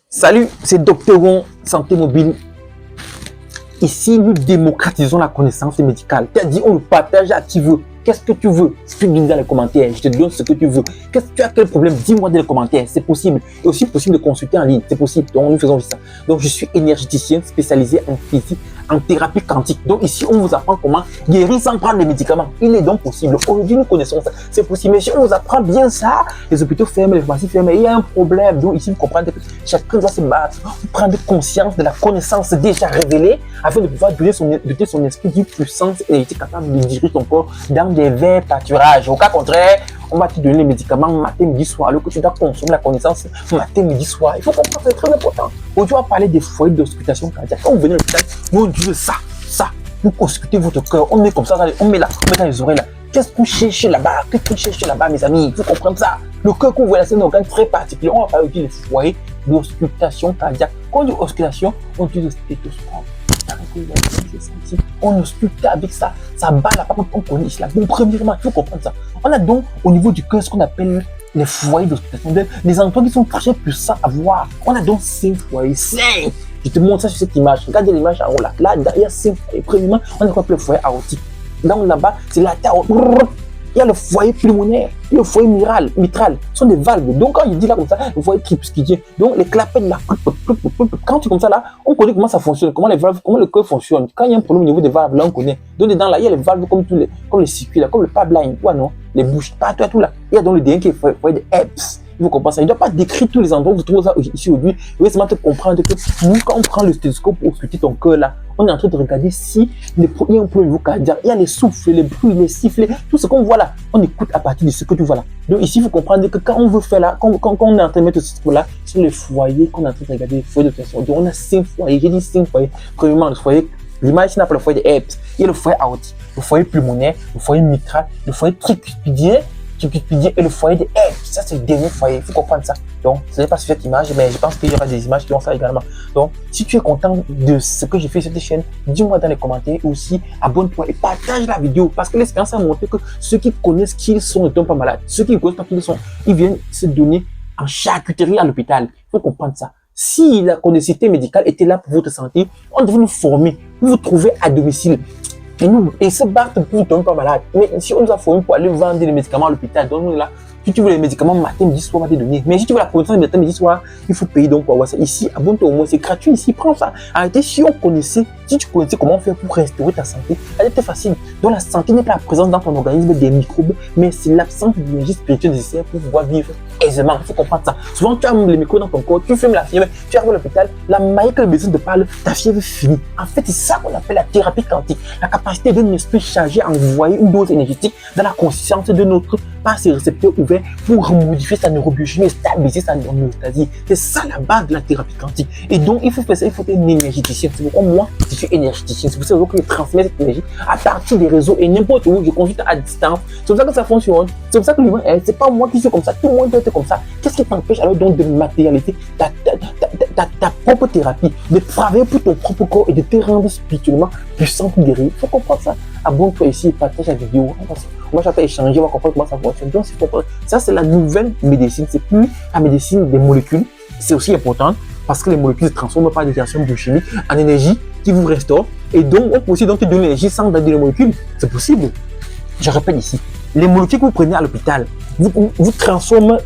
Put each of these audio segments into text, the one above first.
Salut, c'est Dr Gon, Santé Mobile. Ici, nous démocratisons la connaissance médicale. C'est-à-dire, on le partage à qui veut. Qu'est-ce que tu veux? Explique-le dans les commentaires. Je te donne ce que tu veux. Qu'est-ce que tu as quel problème? Dis-moi dans les commentaires. C'est possible. Et aussi possible de consulter en ligne. C'est possible. Donc, nous faisons ça. Donc, je suis énergéticien spécialisé en physique, en thérapie quantique. Donc, ici, on vous apprend comment guérir sans prendre les médicaments. Il est donc possible. Aujourd'hui, nous connaissons ça. C'est possible. Mais si on vous apprend bien ça, les hôpitaux ferment, les pharmacies ferment, il y a un problème. Donc, ici, vous comprenez que chacun doit se battre, prendre conscience de la connaissance déjà révélée afin de pouvoir doter son esprit d'une puissance énergétique capable de diriger ton corps dans des verts pâturages. Au cas contraire, on va te donner les médicaments matin, midi, soir, alors que tu dois consommer la connaissance matin, midi, soir. Il faut comprendre, c'est très important. Aujourd'hui, on va parler des foyers d'auscultation cardiaque. Quand vous venez à l'hôpital, on dit ça. Vous auscultez votre cœur, on met comme ça, on met là, on met dans les oreilles là. Qu'est-ce qu'on cherche là-bas? Qu'est-ce qu'on cherche là-bas, mes amis? Il faut comprendre ça. Le cœur qu'on voit là, c'est un organe très particulier. On va parler aussi des foyers d'auscultation cardiaque. Quand on dit auscultation, on dit le stéthoscope. On ausculte avec ça, ça bat là, par contre, on connaît cela. Bon, premièrement, il faut comprendre ça. On a donc au niveau du cœur ce qu'on appelle les foyers d'auscultation, les endroits qui sont très puissants à voir. On a donc 5 foyers, 5. Je te montre ça sur cette image. Regardez l'image en haut là. Là, il y a 5 foyers. Premièrement, on a quoi le foyer aortique. Donc là-bas, c'est la terre. Il y a le foyer pulmonaire, le foyer mitral. Ce sont des valves. Donc quand je dis là comme ça, le foyer tripsquidien. Donc les clapettes là, quand tu es comme ça là, on connaît comment ça fonctionne, comment les valves, comment le cœur fonctionne. Quand il y a un problème au niveau des valves là, on connaît. Donc dedans là, il y a les valves comme les circuits là, comme le pipeline, ouais non, les bouches, tout là. Il y a donc le dernier qui est le foyer de Eps. Il faut comprendre ça. Il ne doit pas décrire tous les endroits où vous trouvez ça ici aujourd'hui. Vous voulez seulement te comprendre que nous, quand on prend le stéthoscope pour ausculter ton cœur là, on est en train de regarder si il y a un problème au niveau cardiaque. Il y a les souffles, les bruits, les sifflets, tout ce qu'on voit là. On écoute à partir de ce que tu vois là. Donc ici, il faut comprendre que quand on veut faire là, quand on est en train de mettre ce truc là, sur les foyers qu'on est en train de regarder, les foyers de pression. Donc on a 5 foyers. J'ai dit 5 foyers. Premièrement, le foyer, l'image ici n'a pas le foyer de Eps. Il y a le foyer aortique, le foyer pulmonaire, le foyer mitral, le foyer tricuspidien et le foyer de F. Ça, c'est le dernier foyer. Il faut comprendre ça. Donc, ce n'est pas sur cette image, mais je pense qu'il y aura des images qui vont ça également. Donc, si tu es content de ce que j'ai fait sur cette chaîne, dis-moi dans les commentaires aussi, abonne-toi et partage la vidéo. Parce que l'expérience a montré que ceux qui connaissent qui ils sont ne tombent pas malades. Ceux qui ne connaissent pas qui ils sont, ils viennent se donner en charcuterie à l'hôpital. Il faut comprendre ça. Si la connectivité médicale était là pour votre santé, on devait nous former, pour vous trouver à domicile. Et se battre pour ne tomber pas malade. Mais si on nous a formé pour aller vendre les médicaments à l'hôpital, donc là, si tu veux les médicaments matin, midi, soir, on va te donner. Mais si tu veux la connaissance matin, midi, soir, il faut payer donc pour avoir ça. Ici, abonne-toi au moins, c'est gratuit ici, prends ça. Arrêtez, si tu connaissais comment faire pour restaurer ta santé, c'est facile. Donc la santé n'est pas la présence dans ton organisme des microbes, mais c'est l'absence de l'énergie spirituelle nécessaire pour pouvoir vivre aisément. Il faut comprendre ça. Souvent, tu as les microbes dans ton corps, tu fumes la fièvre, tu arrives à l'hôpital, la manière que le médecin te parle, ta fièvre finit. En fait, c'est ça qu'on appelle la thérapie quantique. La capacité d'un esprit chargé à envoyer une dose énergétique dans la conscience de notre par ses récepteurs ouverts pour modifier sa neurobiologie et stabiliser sa homéostasie. C'est ça la base de la thérapie quantique. Et donc, il faut faire ça, il faut être un énergéticien. C'est pourquoi moi, je suis énergéticien. C'est pour ça que je transmets cette énergie à partir des réseaux et n'importe où, je consulte à distance. C'est pour ça que ça fonctionne. C'est pour ça que l'humain, c'est pas moi qui suis comme ça. Tout le monde doit être comme ça. Qu'est-ce qui t'empêche alors donc de matérialiser ta propre thérapie, de travailler pour ton propre corps et de te rendre spirituellement puissant pour guérir? Il faut comprendre ça. Abonne-toi ici et partage la vidéo. Moi, je vais échanger, on va comprendre comment ça fonctionne. Donc, ça, c'est la nouvelle médecine. C'est plus la médecine des molécules. C'est aussi important parce que les molécules se transforment par des réactions biochimiques en énergie qui vous restaure. Et donc, on peut aussi donc te donner l'énergie sans donner les molécules. C'est possible. Je répète ici. Les molécules que vous prenez à l'hôpital, vous transformez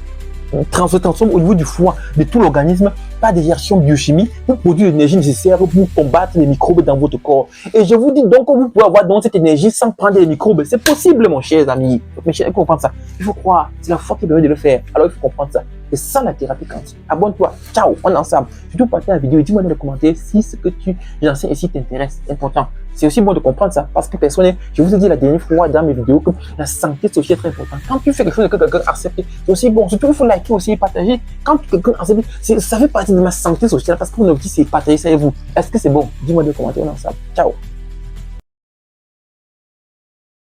au niveau du foie, de tout l'organisme, par des réactions biochimiques pour produire l'énergie nécessaire pour combattre les microbes dans votre corps. Et je vous dis donc que vous pouvez avoir donc cette énergie sans prendre les microbes. C'est possible, mon cher ami. Mes chers, il faut comprendre ça. Il faut croire. C'est la foi qui permet de le faire. Alors, il faut comprendre ça. C'est ça la thérapie quantique. Abonne-toi. Ciao, on est ensemble. Surtout partage la vidéo et dis-moi dans les commentaires si ce que tu j'enseigne ici t'intéresse. C'est important. C'est aussi bon de comprendre ça parce que personnellement, je vous ai dit la dernière fois dans mes vidéos que la santé sociale est très importante. Quand tu fais quelque chose que quelqu'un accepte, c'est aussi bon. Surtout, il faut liker aussi et partager. Quand quelqu'un accepte, ça fait partie de ma santé sociale parce que mon objectif c'est partager ça avec vous. Est-ce que c'est bon? Dis-moi dans les commentaires, on est ensemble. Ciao.